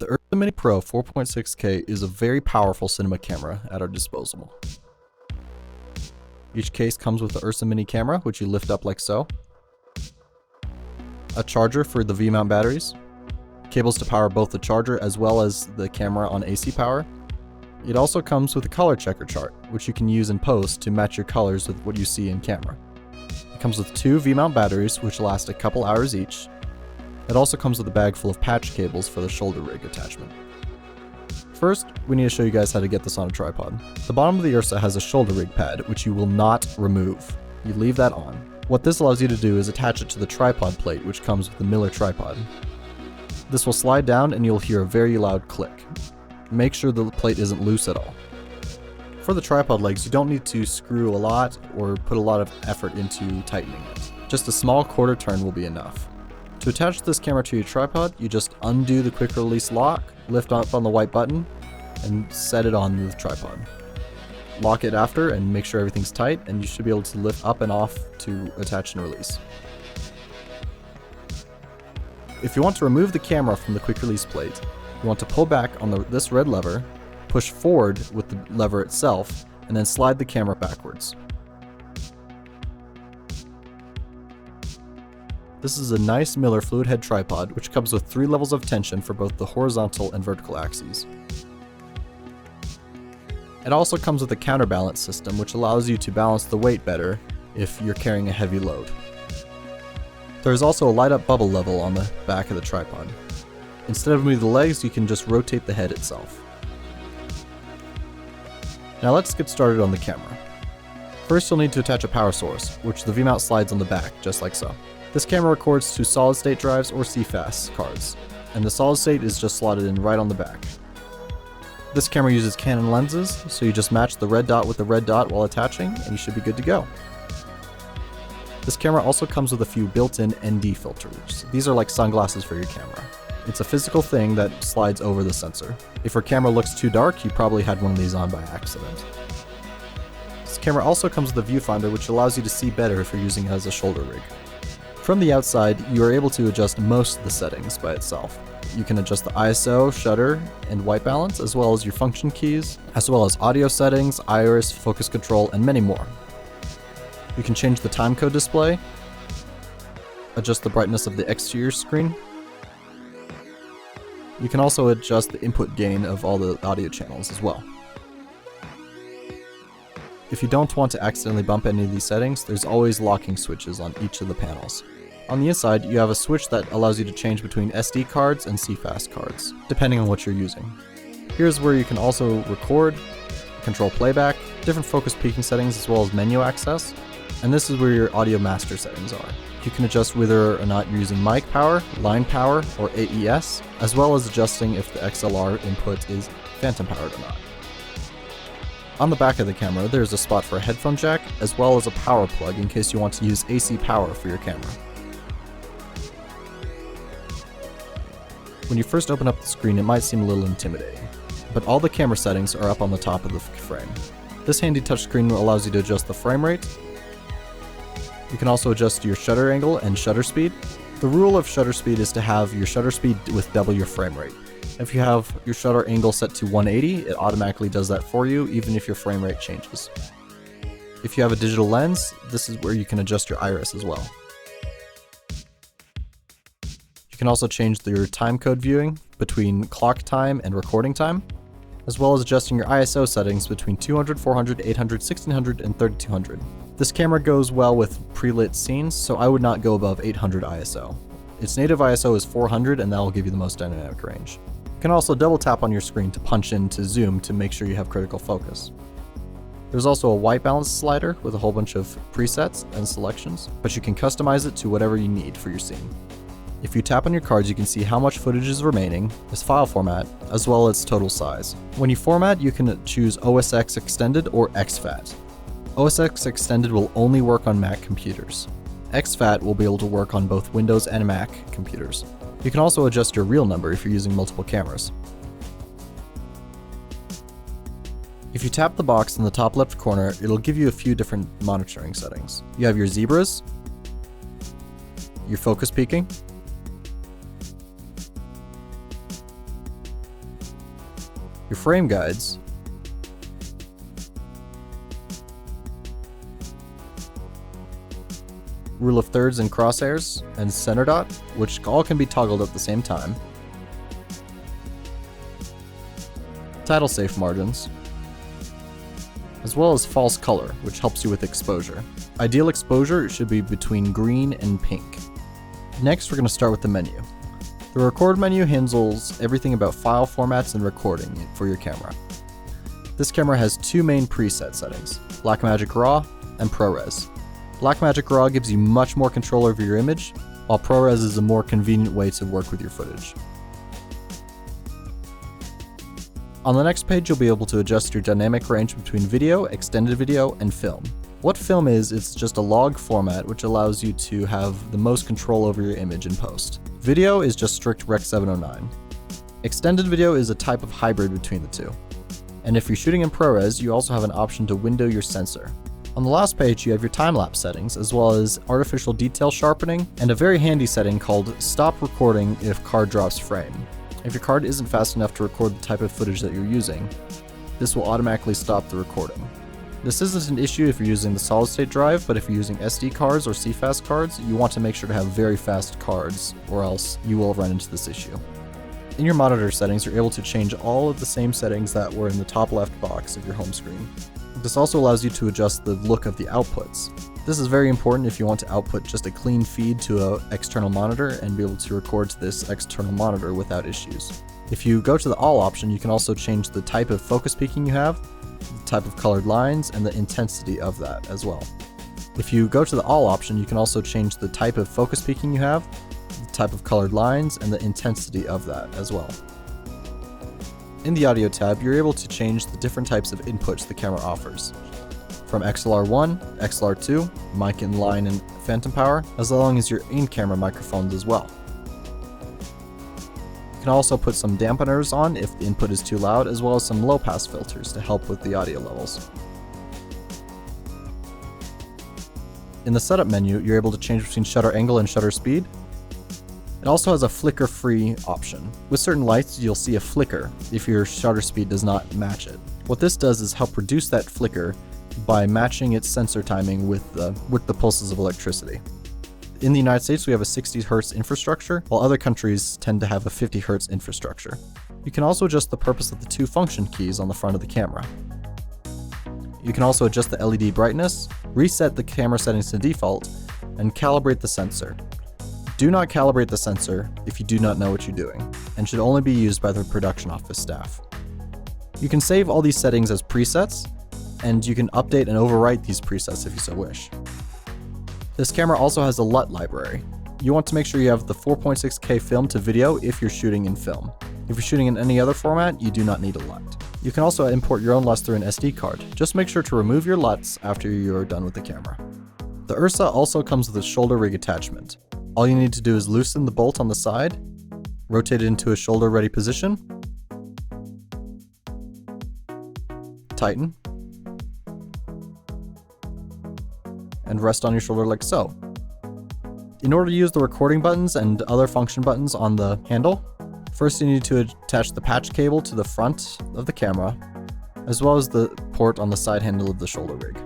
The Ursa Mini Pro 4.6K is a very powerful cinema camera at our disposal. Each case comes with the Ursa Mini camera, which you lift up like so, a charger for the V-mount batteries, cables to power both the charger as well as the camera on AC power. It also comes with a color checker chart, which you can use in post to match your colors with what you see in camera. It comes with 2 V-mount batteries, which last a couple hours each. It also comes with a bag full of patch cables for the shoulder rig attachment. First, we need to show you guys how to get this on a tripod. The bottom of the Ursa has a shoulder rig pad, which you will not remove. You leave that on. What this allows you to do is attach it to the tripod plate, which comes with the Miller tripod. This will slide down and you'll hear a very loud click. Make sure the plate isn't loose at all. For the tripod legs, you don't need to screw a lot or put a lot of effort into tightening it. Just a small quarter turn will be enough. To attach this camera to your tripod, you just undo the quick release lock, lift up on the white button, and set it on the tripod. Lock it after and make sure everything's tight, and you should be able to lift up and off to attach and release. If you want to remove the camera from the quick release plate, you want to pull back on this red lever, push forward with the lever itself, and then slide the camera backwards. This is a nice Miller fluid head tripod, which comes with 3 levels of tension for both the horizontal and vertical axes. It also comes with a counterbalance system, which allows you to balance the weight better if you're carrying a heavy load. There is also a light up bubble level on the back of the tripod. Instead of moving the legs, you can just rotate the head itself. Now let's get started on the camera. First, you'll need to attach a power source, which the V-mount slides on the back, just like so. This camera records to solid state drives or CFast cards, and the solid state is just slotted in right on the back. This camera uses Canon lenses, so you just match the red dot with the red dot while attaching, and you should be good to go. This camera also comes with a few built-in ND filters. These are like sunglasses for your camera. It's a physical thing that slides over the sensor. If your camera looks too dark, you probably had one of these on by accident. This camera also comes with a viewfinder, which allows you to see better if you're using it as a shoulder rig. From the outside, you are able to adjust most of the settings by itself. You can adjust the ISO, shutter, and white balance, as well as your function keys, as well as audio settings, iris, focus control, and many more. You can change the timecode display, adjust the brightness of the exterior screen. You can also adjust the input gain of all the audio channels as well. If you don't want to accidentally bump any of these settings, there's always locking switches on each of the panels. On the inside, you have a switch that allows you to change between SD cards and CFast cards, depending on what you're using. Here's where you can also record, control playback, different focus peaking settings, as well as menu access, and this is where your audio master settings are. You can adjust whether or not you're using mic power, line power, or AES, as well as adjusting if the XLR input is phantom powered or not. On the back of the camera, there's a spot for a headphone jack, as well as a power plug in case you want to use AC power for your camera. When you first open up the screen, it might seem a little intimidating, but all the camera settings are up on the top of the frame. This handy touchscreen allows you to adjust the frame rate. You can also adjust your shutter angle and shutter speed. The rule of shutter speed is to have your shutter speed with double your frame rate. If you have your shutter angle set to 180, it automatically does that for you, even if your frame rate changes. If you have a digital lens, this is where you can adjust your iris as well. You can also change your timecode viewing between clock time and recording time, as well as adjusting your ISO settings between 200, 400, 800, 1600, and 3200. This camera goes well with pre-lit scenes, so I would not go above 800 ISO. Its native ISO is 400, and that will give you the most dynamic range. You can also double tap on your screen to punch in to zoom to make sure you have critical focus. There's also a white balance slider with a whole bunch of presets and selections, but you can customize it to whatever you need for your scene. If you tap on your cards, you can see how much footage is remaining, its file format, as well as total size. When you format, you can choose OSX Extended or exFAT. OSX Extended will only work on Mac computers. exFAT will be able to work on both Windows and Mac computers. You can also adjust your real number if you're using multiple cameras. If you tap the box in the top left corner, it'll give you a few different monitoring settings. You have your zebras, your focus peaking, your frame guides, rule of thirds and crosshairs, and center dot, which all can be toggled at the same time, title safe margins, as well as false color, which helps you with exposure. Ideal exposure should be between green and pink. Next, we're going to start with the menu. The record menu handles everything about file formats and recording for your camera. This camera has two main preset settings, Blackmagic RAW and ProRes. Blackmagic RAW gives you much more control over your image, while ProRes is a more convenient way to work with your footage. On the next page, you'll be able to adjust your dynamic range between video, extended video, and film. What film is, it's just a log format which allows you to have the most control over your image in post. Video is just strict Rec 709. Extended video is a type of hybrid between the two. And if you're shooting in ProRes, you also have an option to window your sensor. On the last page, you have your time-lapse settings, as well as artificial detail sharpening, and a very handy setting called Stop Recording if card drops frame. If your card isn't fast enough to record the type of footage that you're using, this will automatically stop the recording. This isn't an issue if you're using the solid-state drive, but if you're using SD cards or CFast cards, you want to make sure to have very fast cards, or else you will run into this issue. In your monitor settings, you're able to change all of the same settings that were in the top left box of your home screen. This also allows you to adjust the look of the outputs. This is very important if you want to output just a clean feed to an external monitor and be able to record to this external monitor without issues. If you go to the All option, you can also change the type of focus peaking you have, the type of colored lines, and the intensity of that as well. If you go to the All option, you can also change the type of focus peaking you have, the type of colored lines, and the intensity of that as well. In the Audio tab, you're able to change the different types of inputs the camera offers, from XLR1, XLR2, mic inline and phantom power, as long as your in-camera microphones as well. You can also put some dampeners on if the input is too loud, as well as some low-pass filters to help with the audio levels. In the setup menu, you're able to change between shutter angle and shutter speed. It also has a flicker-free option. With certain lights, you'll see a flicker if your shutter speed does not match it. What this does is help reduce that flicker by matching its sensor timing with the pulses of electricity. In the United States, we have a 60 Hz infrastructure, while other countries tend to have a 50 Hz infrastructure. You can also adjust the purpose of the two function keys on the front of the camera. You can also adjust the LED brightness, reset the camera settings to default, and calibrate the sensor. Do not calibrate the sensor if you do not know what you're doing, and should only be used by the production office staff. You can save all these settings as presets, and you can update and overwrite these presets if you so wish. This camera also has a LUT library. You want to make sure you have the 4.6K film to video if you're shooting in film. If you're shooting in any other format, you do not need a LUT. You can also import your own LUTs through an SD card. Just make sure to remove your LUTs after you're done with the camera. The Ursa also comes with a shoulder rig attachment. All you need to do is loosen the bolt on the side, rotate it into a shoulder ready position, tighten, and rest on your shoulder like so. In order to use the recording buttons and other function buttons on the handle, first you need to attach the patch cable to the front of the camera, as well as the port on the side handle of the shoulder rig.